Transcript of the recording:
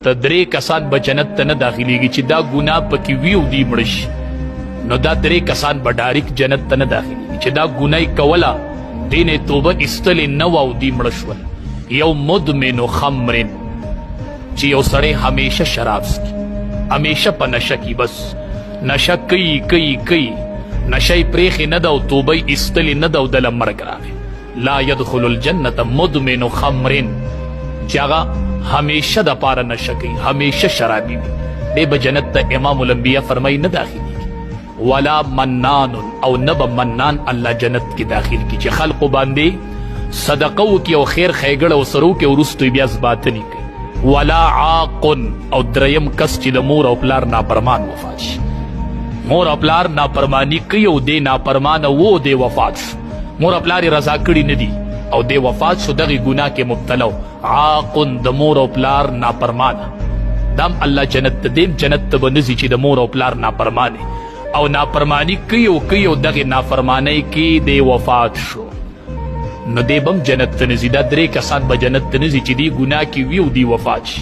تدرې کسان به جنت ته نه داخليږي چې دا ګناه پکې وي او دی مړ شي. نو دا درې کسان به ډایرکټ جنت ته نه داخليږي چې دا ګناه یې کوله دې نه توبه ایستلې نه وه او دی مړه شول. یو مدمن خمر چې یو سړی همیشه شراب څښي، همیشه په نشه کې، بس نشه کوي نشه یې پرېښې نه ده او توبه یې ایستلې نه ده او دله مرګ راغی. لا يدخل الجنة مدمن خمر چې هغه همیشه د پاره نشه کوي، همیشه شرابي وي، دی به جنت ته امام الانبیا فرمایي نه داخليږي. ولا منان او نه به منان الله جنت کې داخل کی چې خلقو باندې صدقه وکړي او خیر ښېګړه ورسره وکړي او وروسته یې بیا زباتنې کوي. ولا عاق او دریم کس چې د مور او پلار نافرمان وفات شي، مور او پلار نافرمانی کوي او دی نافرمانه و دی وفات شو، مور او پلار یې رضا کړي نه دي او دی وفات شو، دغې ګناه کې مبتلا و. عاق د مور او پلار نافرمانه، دام الله جنت ته دیم جنت ته به نځي چې د مور او پلار نافرمانه او نافرمانی کوي او دغې نافرمانۍ کې دی وفات شو، نو دی به هم جنت ته نځي. دا درې کسان به جنت ته نځي چې دی ګناه کې وي او دی وفات شي.